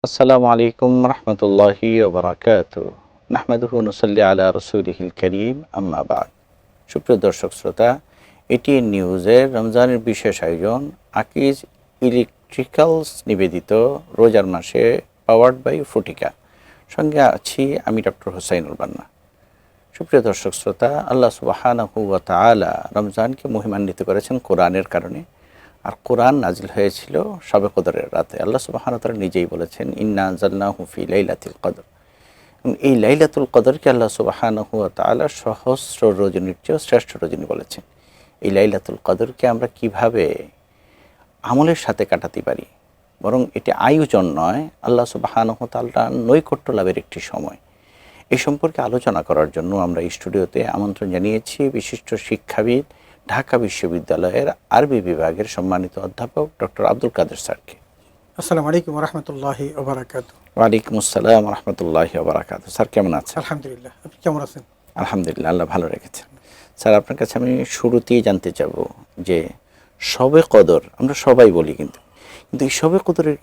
আসসালামু আলাইকুম রহমতুল্লাহি ওয়া বারাকাতুহু। নাহমাদুহু ওয়া নুসাল্লি আলা রাসূলিহিল কারীম, আম্মা বা'দ। সুপ্রিয় দর্শক শ্রোতা, এটিএন নিউজের রমজানের বিশেষ আয়োজন আকিজ ইলেকট্রিক্যালস নিবেদিত রোজার মাসে পাওয়ার্ড বাই ফটিকা। সঙ্গে আছি আমি ডক্টর হোসাইনুল বান্না। সুপ্রিয় দর্শক শ্রোতা, আল্লাহ সুবহানাহু ওয়া তাআলা রমজানকে মহিমান্বিত করেছেন কোরআনের কারণে। আর কোরআন নাজিল হয়েছিল শবে কদরের রাতে। আল্লাহ সুবহানাহু ওয়া তাআলা নিজেই বলেছেন, ইন্না আনজালনাহু ফি লাইলাতুল কদর। এবং এই লাইলাতুল কদরকে আল্লাহ সুবহানাহু ওয়া তাআলা সহস্র রজনীর চেয়েও শ্রেষ্ঠ রজনী বলেছেন। এই লাইলাতুল কদরকে আমরা কিভাবে আমলের সাথে কাটাতে পারি, বরং এটি আয়োজন নয়, আল্লাহ সুবহানাহু ওয়া তাআলার নৈকট্য লাভের একটি সময়। এই সম্পর্কে আলোচনা করার জন্য আমরা স্টুডিওতে আমন্ত্রণ জানিয়েছি বিশিষ্ট শিক্ষাবিদ, ঢাকা বিশ্ববিদ্যালয়ের আরবি বিভাগের সম্মানিত অধ্যাপক ডক্টর আব্দুল কাদের স্যারকে। আসসালামু আলাইকুম ওয়া রাহমাতুল্লাহি ওয়া বারাকাতুহু। ওয়ালাইকুম আসসালাম ওয়া রাহমাতুল্লাহি ওয়া বারাকাতুহু। স্যার কেমন আছেন? আলহামদুলিল্লাহ, আপনি কেমন আছেন? আলহামদুলিল্লাহ, আল্লাহ ভালো রেখেছেন। স্যার, আপনার কাছে আমি শুরুতেই জানতে চাব যে শবে কদর আমরা সবাই বলি, কিন্তু এই শবে কদরের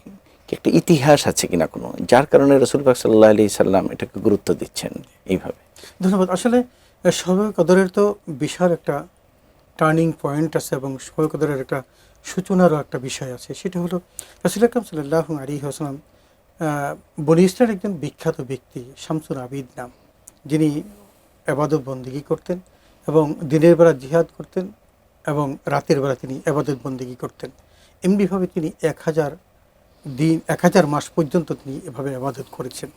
কি একটা ইতিহাস আছে কিনা কোনো, যার কারণে রাসূল পাক সাল্লাল্লাহু আলাইহি সাল্লাম এটাকে গুরুত্ব দিচ্ছেন এইভাবে? ধন্যবাদ। আসলে শবে কদরের তো বিশাল একটা টার্নিং পয়েন্ট আছে এবং শবে কদরের একটা সূচনারও একটা বিষয় আছে। সেটা হলো রাসূল আকরাম সাল্লাল্লাহু আলাইহি ওয়াসাল্লাম বনী ইসরায়েলের একজন বিখ্যাত ব্যক্তি শামসুল আবিদ নাম, যিনি ইবাদত বন্দেগী করতেন এবং দিনের বেলা জিহাদ করতেন এবং রাতের বেলা তিনি ইবাদত বন্দেগী করতেন। এমনিভাবে তিনি 1000 দিন 1000 মাস পর্যন্ত তিনি এভাবে ইবাদত করেছেন।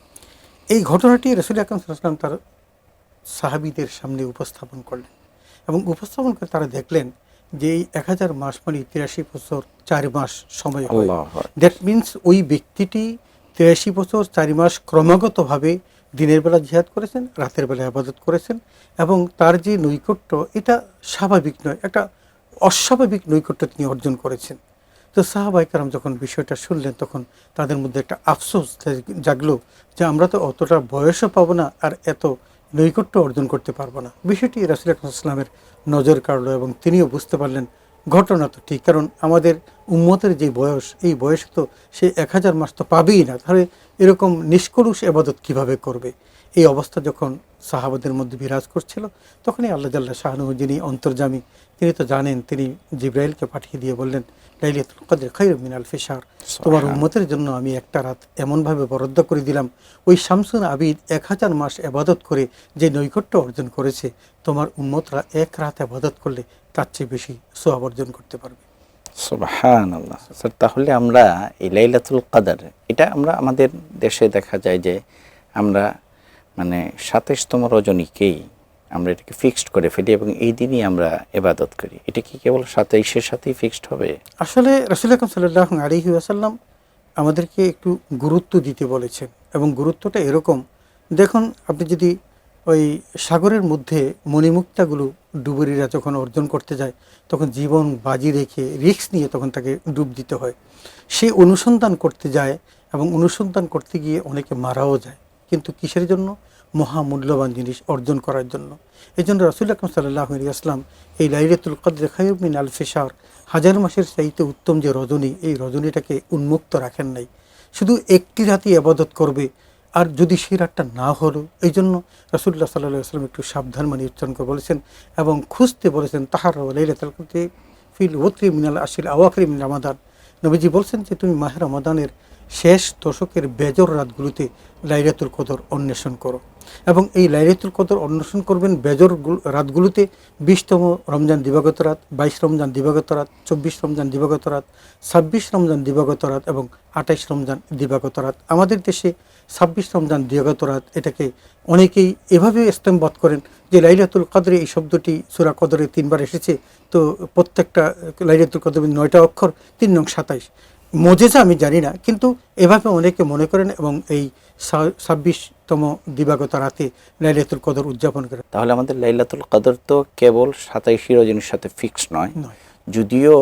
এই ঘটনাটি রাসূল আকরাম সাল্লাল্লাহু আলাইহি ওয়াসাল্লাম তার সাহাবীদের সামনে উপস্থাপন করলেন এবং উপস্থাপন করে তারা দেখলেন যে এই 1000 মাস মানে 83 বছর 4 মাস সময় হয়। দ্যাট মিনস ওই ব্যক্তিটি 83 বছর 4 মাস ক্রমাগতভাবে দিনের বেলা জিহাদ করেছেন, রাতের বেলা ইবাদত করেছেন এবং তার যে নৈকট্য এটা স্বাভাবিক নয়, একটা অস্বাভাবিক নৈকট্য তিনি অর্জন করেছেন। তো সাহাবায়ে কেরাম যখন বিষয়টা শুনলেন তখন তাদের মধ্যে একটা আফসোস জাগলো যে আমরা তো অতটা বয়সও পাবো না আর এত নৈকট্য অর্জন করতে পারবো না। বিষয়টি রাসূল আকরাম সাল্লাল্লাহু আলাইহি ওয়াসাল্লামের নজর কাড়লো এবং তিনিও বুঝতে পারলেন ঘটনা তো ঠিক, কারণ আমাদের উম্মতের যে বয়স, এই বয়সে তো সে 1000 মাস তো পাবেই না, তাহলে এরকম নিষ্কলুষ ইবাদত কিভাবে করবে। এই অবস্থা যখন সাহাবাদের মধ্যে বিরাজ করছিল তখনই আল্লাহ জাল্লা শাআনুহু, যিনি অন্তর্যামী, তিনি তো জানেন, তিনি জিবরাইলকে পাঠিয়ে দিয়ে বললেন, লাইলাতুল কদর খায়রুম মিন আলফি শাহর, তোমার উম্মতের জন্য আমি একটা রাত এমনভাবে বরাদ্দ করে দিলাম, ওই শামসুন আবিদ 1000 মাস ইবাদত করে যে নৈকট্য অর্জন করেছে, তোমার উম্মতরা এক রাত ইবাদত করলে তার চেয়ে বেশি সওয়াব অর্জন করতে পারবে। সুবহানাল্লাহ। স্যার, তাহলে আমরা এই লাইলাতুল কদর, এটা আমরা আমাদের দেশে দেখা যায় যে আমরা মানে 27তম রজনীকেই আমরা এটাকে ফিক্সড করে ফেলি এবং এই দিনই আমরা ইবাদত করি। এটা কি কেবল 27-এর সাথেই ফিক্সড হবে? আসলে রাসূল আকরাম সাল্লাল্লাহু আলাইহি ওয়াসাল্লাম আমাদেরকে একটু গুরুত্ব দিতে বলেছেন এবং গুরুত্বটা এরকম, দেখুন আপনি যদি ওই সাগরের মধ্যে মণিমুক্তাগুলো ডুবুরিরা যখন অর্জন করতে যায় তখন জীবন বাজি রেখে রিস্ক নিয়ে তখন তাকে ডুব দিতে হয়। সে অনুসন্ধান করতে যায় এবং অনুসন্ধান করতে গিয়ে অনেকে মারাও যায়, কিন্তু কিসের জন্য? মহামূল্যবান জিনিস অর্জন করার জন্য। এই জন্য রাসূল আকরাম সাল্লাল্লাহু আলাইহি ওয়াসাল্লাম এই লাইলাতুল কদর খায়রুম মিন আলফি শাহর, 1000 মাসের চাইতে উত্তম যে রজনী, এই রজনীটাকে উন্মুক্ত রাখেন নাই, শুধু একটি রাতই ইবাদত করবে। আর যদি সেই রাতটা না হলো, এই জন্য রাসূলুল্লাহ সাল্লাল্লাহু আলাইহি ওয়াসাল্লাম একটু সাবধান মানে উচ্চারণ করে বলেছেন এবং খুঁজতে বলেছেন, তাহাররাউ লাইলাতুল কদরি ফিল ওয়াতরি মিনাল আশরিল আওয়াখির মিন রমাদান। নবীজি বলছেন যে তুমি মাহে রমাদানের শেষ দশকের বেজর রাতগুলোতে লাইলাতুল কদর অন্বেষণ করো এবং এই লাইলাতুল কদর অন্বেষণ করবেন বেজর রাতগুলোতে। 20তম রমজান দিবাগত রাত, 22 রমজান দিবাগত রাত, 24 রমজান দিবাগত রাত, 26 রমজান দিবাগত রাত এবং 28 রমজান দিবাগত রাত। আমাদের দেশে 26 রমজান দিবাগত রাত এটাকে অনেকেই এভাবে ইস্তেমবাদ করেন যে লাইলাতুল কদরে, এই শব্দটি সূরা কদরে 3 বার এসেছে, তো প্রত্যেকটা লাইলাতুল কদর 9টা অক্ষর, 3 নং 27। মজেজা আমি জানি না, কিন্তু এভাবে অনেকে মনে করেন এবং এই 26তম দিবাগত রাতে লাইলাতুল কদর উদযাপন করেন। তাহলে আমাদের লাইলাতুল কদর তো কেবল 27 রজনীর সাথে ফিক্স নয়, যদিও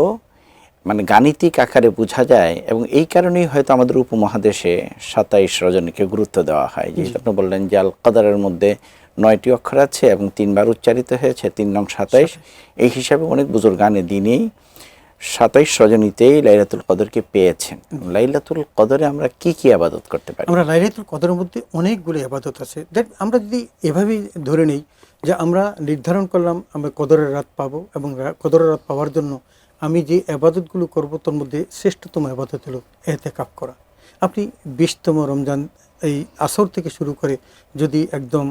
মানে গাণিতিক আকারে বোঝা যায় এবং এই কারণেই হয়তো আমাদের উপমহাদেশে 27 রজনীকে গুরুত্ব দেওয়া হয়। যেহেতু আপনি বললেন যে আল কদরের মধ্যে 9টি অক্ষর আছে এবং 3 বার উচ্চারিত হয়েছে, 3 নং 27, এই হিসাবে অনেক বুজুর্গানে দিনই 27 রজনীতেই লাইলাতুল কদরকে পেয়েছেন। লাইলাতুল কদরে আমরা কি কি ইবাদত করতে পারি? আমরা লাইলাতুল কদরের মধ্যে অনেকগুলো ইবাদত আছে। দেখ আমরা যদি এভাবেই ধরে নেই যে আমরা নির্ধারণ করলাম আমরা কদরের রাত পাবো এবং কদরের রাত পাওয়ার জন্য আমি যে ইবাদতগুলো করব তার মধ্যে শ্রেষ্ঠতম ইবাদত হলো এতেকাফ করা। আপনি 20তম রমজান এই আসর থেকে শুরু করে যদি একদম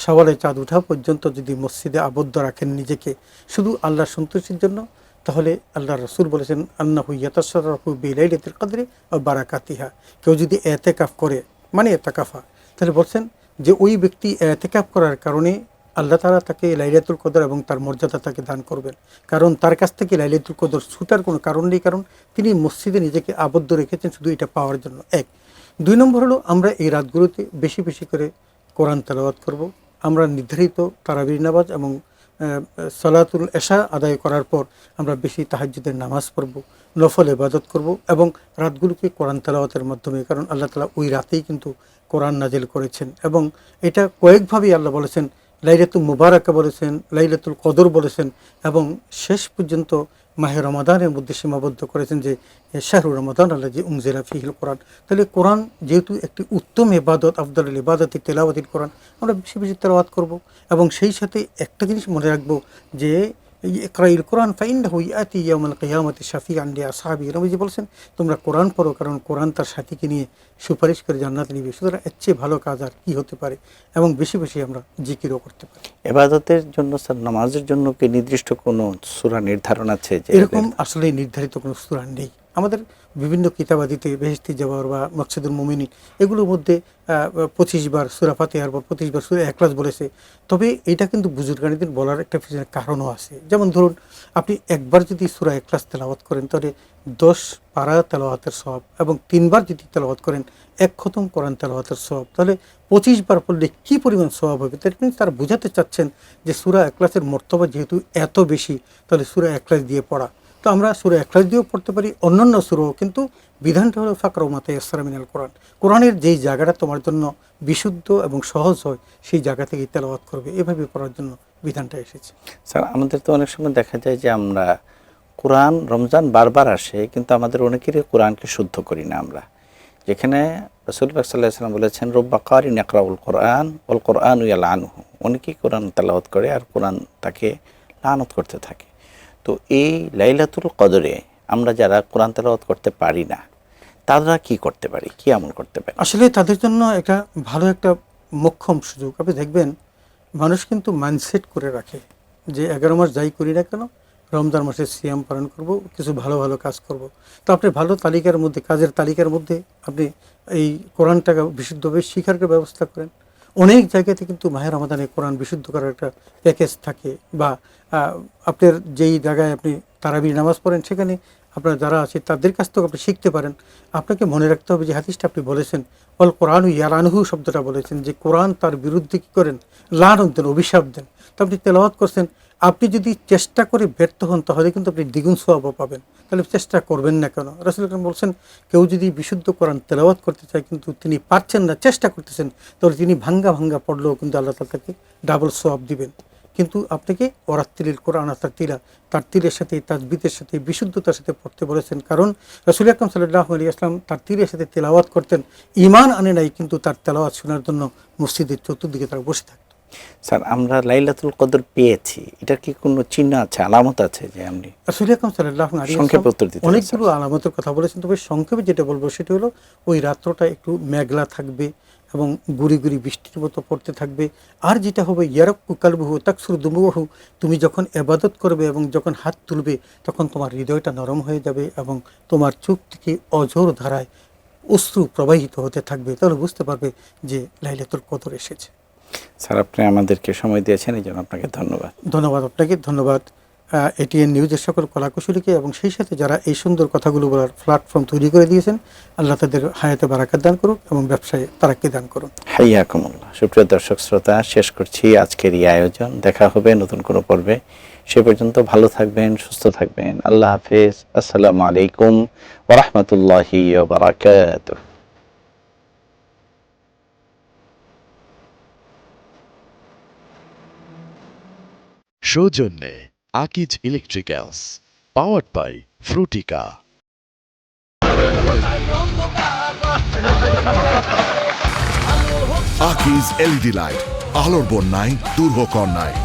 সওয়ালে চাঁদ ওঠা পর্যন্ত যদি মসজিদে আবদ্ধ রাখেন নিজেকে শুধু আল্লাহর সন্তুষ্টির জন্য, তাহলে আল্লাহ রসুল বলেছেন আন্নাহু ইয়াতাসাররাফু বিলাইলাতিল কদরি ওয়া বারাকাতিহা। কেউ যদি এতেকাফ করে মানে এতেকাফা, তাহলে বলছেন যে ওই ব্যক্তি এতেকাফ করার কারণে আল্লাহ তাআলা তাকে লাইলাতুল কদর এবং তার মর্যাদা তাকে দান করবেন। কারণ তার কাছ থেকে লাইলাতুল কদর ছুটার কোনো কারণ নেই, কারণ তিনি মসজিদে নিজেকে আবদ্ধ রেখেছেন শুধু এটা পাওয়ার জন্য। এক, 2 নম্বর হলো আমরা এই রাতগুলোতে বেশি বেশি করে কোরআন তেলাওয়াত করব। আমরা নির্ধারিত তারাবির নামাজ এবং সালাতুল এশা আদায় করার পর আমরা বেশি তাহাজ্জুদের নামাজ পড়ব, নফল ইবাদত করব এবং রাতগুলোকে কোরআন তেলাওয়াতের মাধ্যমে, কারণ আল্লাহ তাআলা ওই রাতেই কিন্তু কোরআন নাজিল করেছেন এবং এটা কয়েকভাবেই আল্লাহ বলেছেন। লাইলাতুল মুবারাকা বলেছেন, লাইলাতুল কদর বলেছেন এবং শেষ পর্যন্ত মাহে রমাদানের মধ্যে সীমাবদ্ধ করেছেন যে শাহরু রমাদান আল্লাযী উনজিলা ফীহিল কোরআন। তাহলে কোরআন যেহেতু একটি উত্তম ইবাদত, আফদালুল ইবাদতি তেলাওয়াতিল কোরআন, আমরা বেশি বেশি তেলাওয়াত করব এবং সেই সাথে একটা জিনিস মনে রাখবো যে ইকরাইল কোরআন ফাইন্নাহু ইয়াতি ইয়াউমাল কিয়ামাতি শাফিআন লিআসহাবিহি। নবীজি বলেছেন তোমরা কোরআন পড়ো, কারণ কোরআন তার সাথীকে নিয়ে সুপারিশ করে জান্নাতে নিবে। সুতরাং এর চেয়ে ভালো কাজ আর কি হতে পারে, এবং বেশি বেশি আমরা জিকিরও করতে পারি। ইবাদতের জন্য স্যার, নামাজের জন্য কি নির্দিষ্ট কোনো সূরা নির্ধারণ আছে? যে এরকম আসলে নির্ধারিত কোনো সূরা নেই। আমাদের বিভিন্ন কিতাবাদিতে বেহেশতি জওহর বা মকসুদুল মুমিনিন এগুলোর মধ্যে 25 বার সূরা ফাতিহার পর 25 বার সূরা ইখলাস বলেছে। তবে এটা কিন্তু বুজুর্গানীদের বলার একটা কারণও আছে। যেমন ধরুন আপনি একবার যদি সূরা ইখলাস তেলাওয়াত করেন তাহলে 10 পারা তেলাওয়াতের সওয়াব, এবং 3 বার যদি তেলাওয়াত করেন 1 খতম কোরআন তেলাওয়াতের সওয়াব, তাহলে 25 বার পড়লে কী পরিমাণ সওয়াব হবে। তার মানে তারা বোঝাতে চাচ্ছেন যে সূরা ইখলাসের মর্তবা যেহেতু এত বেশি, তাহলে সূরা ইখলাস দিয়ে পড়া। তো আমরা সূরা ইখলাস দিয়েও পড়তে পারি, অন্যান্য সূরাও, কিন্তু বিধানটা হলো ফাকরাউ মা তায়াসসারা মিনাল কোরআন। কোরআনের যেই জায়গাটা তোমার জন্য বিশুদ্ধ এবং সহজ হয় সেই জায়গা থেকে তেলাওয়াত করবে, এভাবে পড়ার জন্য বিধানটা এসেছে। স্যার, আমাদের তো অনেক সময় দেখা যায় যে আমরা কোরআন, রমজান বারবার আসে কিন্তু আমাদের অনেকেরই কোরআনকে শুদ্ধ করি না আমরা। যেখানে রাসূল পাক সাল্লাল্লাহু আলাইহি ওয়াসাল্লাম বলেছেন রব্বা কারিন ইয়াকরাউল কোরআন ওয়াল কোরআনু ইয়ালআনুহু। অনেকেই কোরআন তেলাওয়াত করে আর কোরআন তাকে লানত করতে থাকে। তো এই লাইলাতুল কদরে আমরা যারা কোরআন তেলাওয়াত করতে পারি না তারা কি করতে পারি, কি আমল করতে পারি? আসলে তাদের জন্য একটা ভালো একটা মোক্ষম সুযোগ। আপনি দেখবেন মানুষ কিন্তু মাইন্ডসেট করে রাখে যে 11 মাস যাই করি না কেন রমজান মাসে সিয়াম পালন করব, কিছু ভালো ভালো কাজ করব। তো আপনি ভালো তালিকার মধ্যে, কাজের তালিকার মধ্যে আপনি এই কোরআনটাকে বিশুদ্ধভাবে শিখার ব্যবস্থা করেন। অনেক জায়গাতে কিন্তু মাহে রমাদানে কোরআন বিশুদ্ধ করার একটা প্যাকেজ থাকে, বা আপনার যেই জায়গায় আপনি তারাবির নামাজ পড়েন সেখানে আপনার যারা আছে তাদের কাছ থেকে আপনি শিখতে পারেন। আপনাকে মনে রাখতে হবে যে হাদিসটা আপনি বলেছেন অল কোরআন ইয়ালানহু শব্দটা বলেছেন, যে কোরআন তার বিরুদ্ধে কী করেন, লানত দেন, অভিশাপ দেন। তো আপনি তেলাওয়াত করছেন, আপনি যদি চেষ্টা করে ব্যর্থ হন তাহলে কিন্তু আপনি দ্বিগুণ সওয়াবও পাবেন। তাহলে চেষ্টা করবেন না কেন? রাসূল আকরাম বলছেন কেউ যদি বিশুদ্ধ কোরআন তেলাওয়াত করতে চায় কিন্তু তিনি পারছেন না, চেষ্টা করতেছেন, তাহলে তিনি ভাঙ্গা ভাঙ্গা পড়লেও কিন্তু আল্লাহ তাআলা তাকে ডাবল সওয়াব দিবেন। কিন্তু আপনাকে ওরাত্তিলিল কোরআন তারতিলা, তারতিলের সাথে, তাজবিদের সাথে, বিশুদ্ধতার সাথে পড়তে বলেছেন। কারণ রাসূল আকরাম সাল্লাল্লাহু আলাইহি ওয়াসাল্লাম তারতিলের সাথে তেলাওয়াত করতেন, ঈমান আনে নাই কিন্তু তার তেলাওয়াত শোনার জন্য মসজিদের চতুর্দিকে তারা বসে থাকত। স্যার, আমরা লাইলাতুল কদর পেয়েছি, এটার কি কোনো চিহ্ন আছে, আলামত আছে যে আমি? রাসূল আকরাম সাল্লাল্লাহু আলাইহি সংক্ষেপে উত্তর দিতে ওয়াসাল্লাম অনেকগুলো আলামতের কথা বলেছেন, তবে সংক্ষেপে যেটা বলবো সেটা হলো ওই রাত্রটা একটু মেঘলা থাকবে এবং গুড়ি গুড়ি বৃষ্টির মতো পড়তে থাকবে। আর যেটা হবে ইয়ারাক্কু কালবুহু তাকসুর দুমুহু, তুমি যখন ইবাদত করবে এবং যখন হাত তুলবে তখন তোমার হৃদয়টা নরম হয়ে যাবে এবং তোমার চোখ থেকে অঝোর ধারায় অশ্রু প্রবাহিত হতে থাকবে। তাহলে বুঝতে পারবে যে লাইলাতুল কদর এসেছে। স্যার, আপনি আমাদেরকে সময় দিয়েছেন, এই জন্য আপনাকে ধন্যবাদ। ধন্যবাদ আপনাকে, ধন্যবাদ এটিএন নিউজের সকল কলাকুশলীকে, এবং সেই সাথে যারা এই সুন্দর কথাগুলো বলার প্ল্যাটফর্ম তৈরি করে দিয়েছেন, আল্লাহ তাদের হায়াতে বারাকাত দান করুক এবং ব্যবসায় তারাক্কি দান করুন। হাইয়াকুমুল্লাহ। সুপ্রিয় দর্শক শ্রোতা, শেষ করছি আজকের এই আয়োজন। দেখা হবে নতুন কোনো পর্বে। সে পর্যন্ত ভালো থাকবেন, সুস্থ থাকবেন। আল্লাহ হাফেজ। আসসালামু আলাইকুম ওয়া রাহমাতুল্লাহি ওয়া বারাকাতুহু। সৌজন্যে Akij electricals. Powered by Frutika. Akij LED light, আলোর বন্যায় দূর হোক অন্যায়।